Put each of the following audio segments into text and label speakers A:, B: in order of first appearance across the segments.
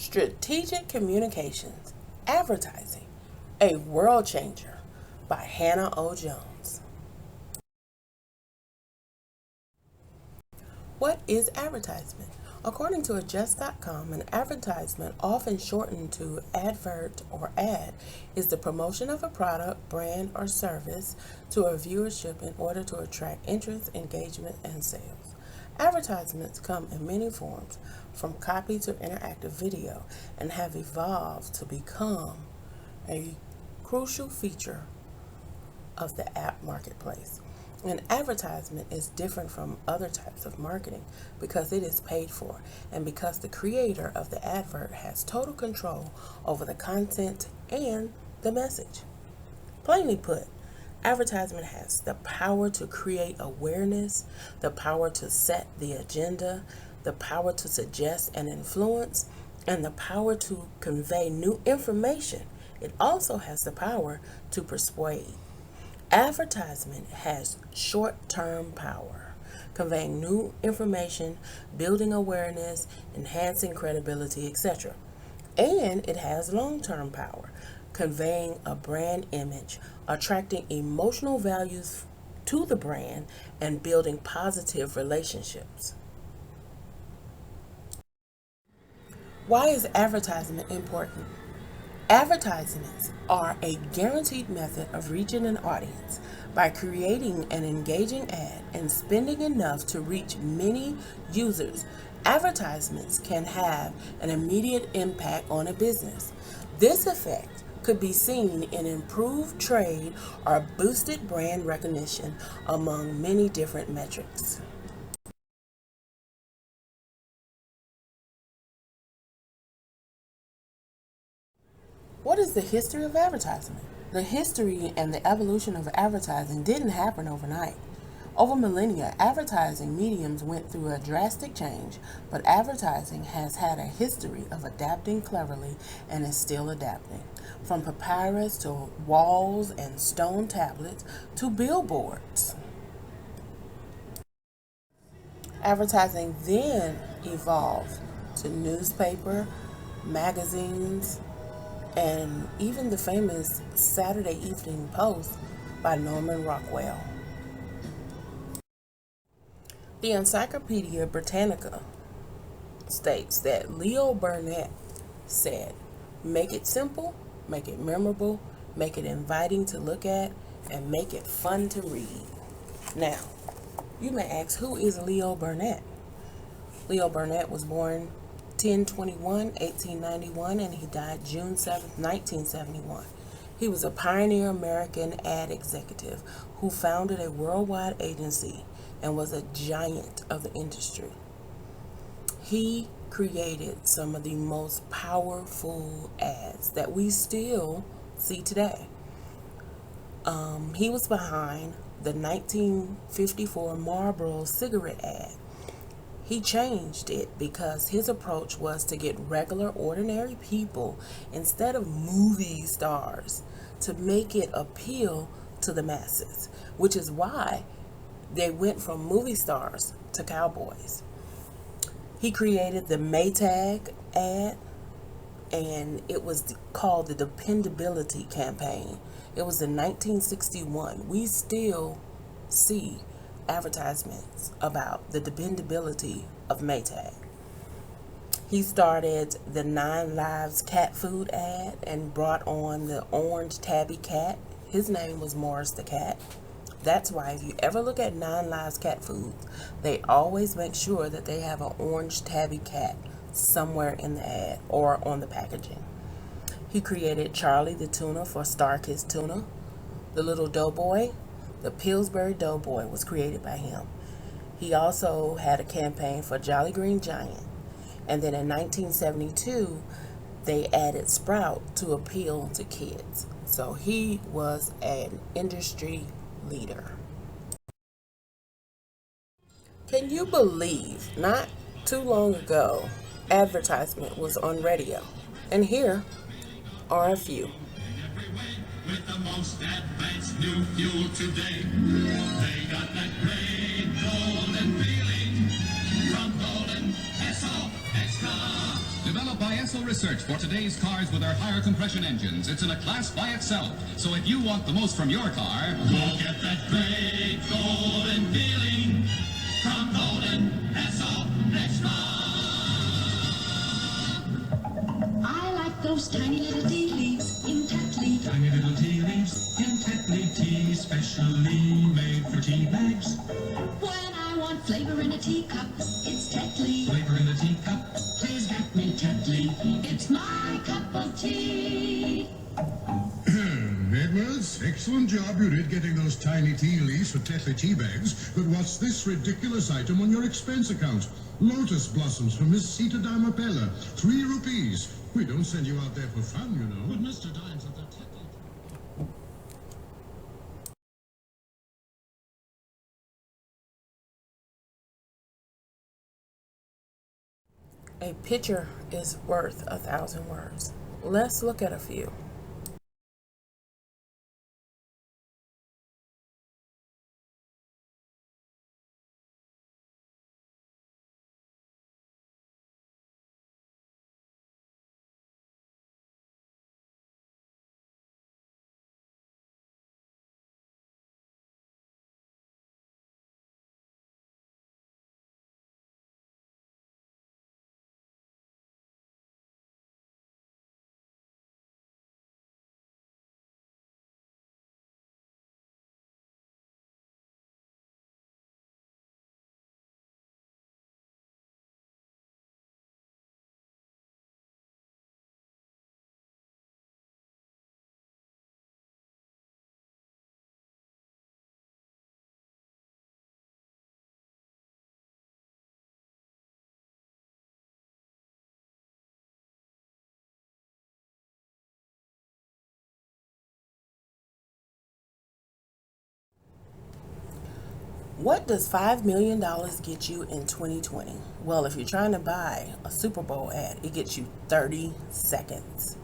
A: Strategic Communications, Advertising, A World Changer by Hannah O. Jones. What is advertisement? According to Adjust.com, an advertisement, often shortened to advert or ad, is the promotion of a product, brand, or service to a viewership in order to attract interest, engagement, and sales. Advertisements come in many forms, from copy to interactive video, and have evolved to become a crucial feature of the app marketplace. An advertisement is different from other types of marketing because it is paid for and because the creator of the advert has total control over the content and the message. Plainly put, advertisement has the power to create awareness, the power to set the agenda, the power to suggest and influence, and the power to convey new information. It also has the power to persuade. Advertisement has short-term power, conveying new information, building awareness, enhancing credibility, etc. And it has long-term power, conveying a brand image, attracting emotional values to the brand, and building positive relationships. Why is advertisement important? Advertisements are a guaranteed method of reaching an audience by creating an engaging ad and spending enough to reach many users. Advertisements can have an immediate impact on a business. This effect could be seen in improved trade or boosted brand recognition among many different metrics. What is the history of advertisement? The history and the evolution of advertising didn't happen overnight. Over millennia, advertising mediums went through a drastic change, but advertising has had a history of adapting cleverly and is still adapting. From papyrus to walls and stone tablets to billboards. Advertising then evolved to newspaper, magazines, and even the famous Saturday Evening Post by Norman Rockwell. The Encyclopedia Britannica states that Leo Burnett said, "Make it simple, make it memorable, make it inviting to look at, and make it fun to read." Now, you may ask, who is Leo Burnett? Leo Burnett was born 10/21/1891, and he died June 7th, 1971. He was a pioneer American ad executive who founded a worldwide agency and was a giant of the industry. He created some of the most powerful ads that we still see today. He was behind the 1954 Marlboro cigarette ad. He changed it because his approach was to get regular, ordinary people instead of movie stars to make it appeal to the masses, which is why they went from movie stars to cowboys. He created the Maytag ad, and it was called the Dependability Campaign. It was in 1961. We still see advertisements about the dependability of Maytag. He started the 9 Lives cat food ad and brought on the orange tabby cat. His name was Morris the cat. That's why if you ever look at 9 Lives cat foods, they always make sure that they have an orange tabby cat somewhere in the ad or on the packaging. He created Charlie the tuna for Starkist Tuna. The Little Doughboy, the Pillsbury Doughboy, was created by him. He also had a campaign for Jolly Green Giant. And then in 1972, they added Sprout to appeal to kids. So he was an industry leader. Can you believe not too long ago, advertisement was on radio? And here are a few.
B: With the most advanced new fuel today, they got that great golden feeling from Golden SO Extra. Developed by SO real research for today's cars with their higher compression engines. It's in a class by itself. So if you want the most from your car, go get that great golden feeling from Golden SO Extra.
C: I like those tiny little tea leaves in Tetley.
B: Tiny little tea leaves in Tetley tea, specially made for tea bags.
C: When I want flavor in a teacup, it's Tetley.
B: Flavor in the teacup.
C: Please get me Tetley. It's my cup of tea.
D: Edwards, excellent job you did getting those tiny tea leaves for Tetley tea bags. But what's this ridiculous item on your expense account? Lotus blossoms for Miss Sita Dharmapella. 3 rupees. We don't send you out there for fun, you know.
B: But Mr. Dines at the Tetley.
A: A picture is worth 1,000 words. Let's look at a few. What does $5 million get you in 2020? Well, if you're trying to buy a Super Bowl ad, it gets you 30 seconds.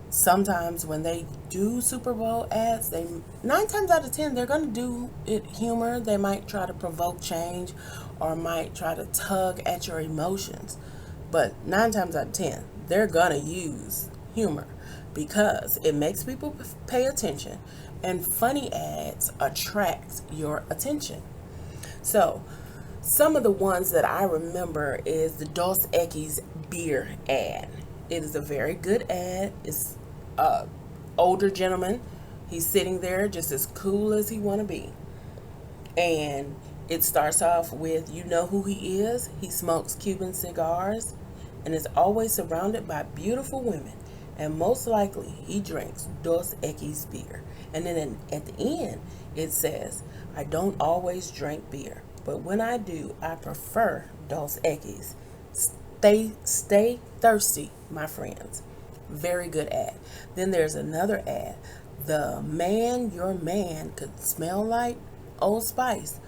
A: Sometimes when they do Super Bowl ads, 9 times out of 10, they're going to do it humor. They might try to provoke change or might try to tug at your emotions. But 9 times out of 10, they're going to use humor because it makes people pay attention, and funny ads attract your attention. So some of the ones that I remember is the Dos Equis beer ad. It is a very good ad. It's an older gentleman. He's sitting there just as cool as he want to be. And it starts off with, you know who he is. He smokes Cuban cigars and is always surrounded by beautiful women. And most likely he drinks Dos Equis beer. And then at the end, it says, I don't always drink beer, but when I do, I prefer Dos Equis. Stay thirsty, my friends. Very good ad. Then there's another ad. The man your man could smell like Old Spice.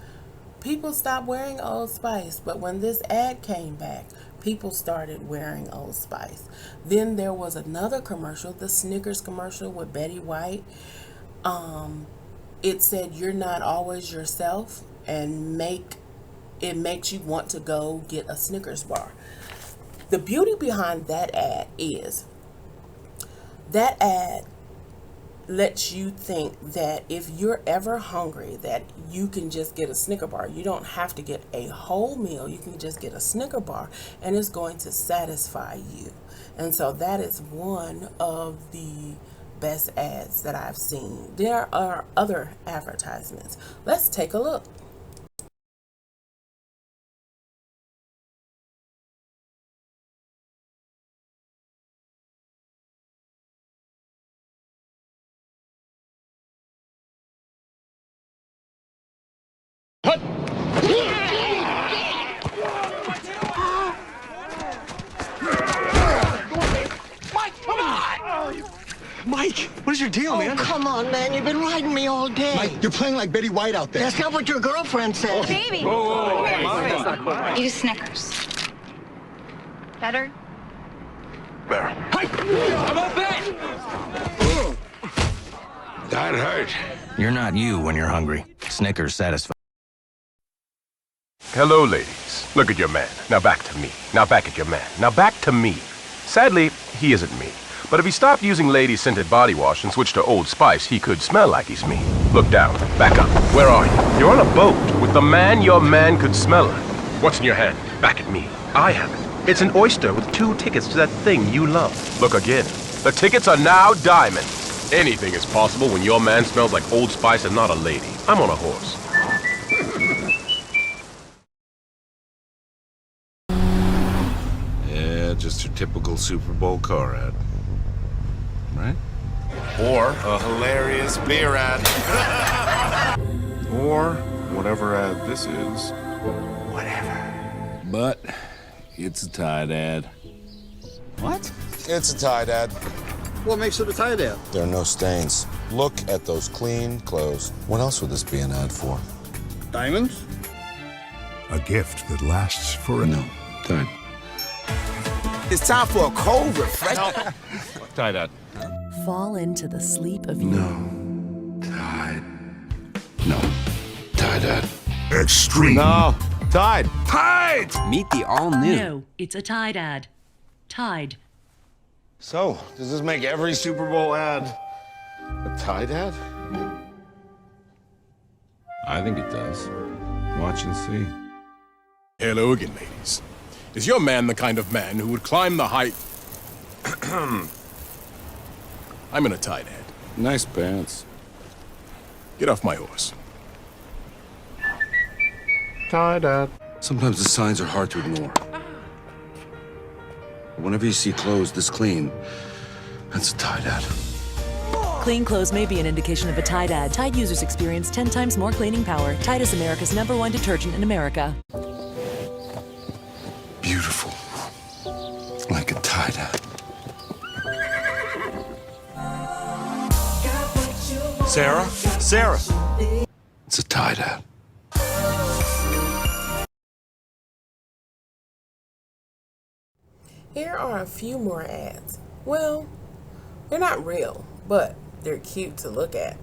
A: People stopped wearing Old Spice, but when this ad came back, people started wearing Old Spice. Then there was another commercial, the Snickers commercial with Betty White. It said you're not always yourself, and it makes you want to go get a Snickers bar. The beauty behind that ad is that ad lets you think that if you're ever hungry, that you can just get a Snicker bar. You don't have to get a whole meal. You can just get a Snicker bar and it's going to satisfy you. And so that is one of the best ads that I've seen. There are other advertisements. Let's take a look.
E: Mike, what is your deal, man?
F: Oh, come on, man. You've been riding me all day.
E: Mike, you're playing like Betty White out there.
F: That's not what your girlfriend said.
G: Baby! Eat a Snickers. Better?
E: Better.
H: How about that?
E: That hurt.
I: You're not you when you're hungry. Snickers satisfy.
J: Hello, ladies. Look at your man. Now back to me. Now back at your man. Now back to me. Sadly, he isn't me. But if he stopped using lady-scented body wash and switched to Old Spice, he could smell like he's me. Look down. Back up. Where are you? You're on a boat with the man your man could smell like. What's in your hand? Back at me. I have it. It's an oyster with 2 tickets to that thing you love. Look again. The tickets are now diamond. Anything is possible when your man smells like Old Spice and not a lady. I'm on a horse.
K: Yeah, just your typical Super Bowl car ad. Right?
L: Or a hilarious beer ad.
K: Or whatever ad this is.
L: Whatever.
K: But it's a Tide ad.
L: What? It's a Tide ad.
E: What makes it a Tide ad?
L: There are no stains. Look at those clean clothes. What else would this be an ad for?
E: Diamonds?
D: A gift that lasts for
K: No, Tide.
L: It's time for a cold refreshment.
K: Tide ad.
M: Fall into the sleep of you.
K: No. Tide. No. Tide ad.
D: extreme.
L: No. Tide.
K: Tide!
I: Meet the all-new.
M: No, it's a Tide ad. Tide.
L: So, does this make every Super Bowl ad a Tide ad?
K: I think it does. Watch and see.
J: Hello again, ladies. Is your man the kind of man who would climb the height... I'm in a Tide ad.
K: Nice pants.
J: Get off my horse.
L: Tide ad.
K: Sometimes the signs are hard to ignore. Whenever you see clothes this clean, that's a Tide ad.
M: Clean clothes may be an indication of a Tide ad. Tide users experience 10 times more cleaning power. Tide is America's #1 detergent in America.
K: Beautiful. Like a Tide ad.
L: Sarah? Sarah.
K: It's a Tide ad.
A: Here are a few more ads. Well, they're not real, but they're cute to look at.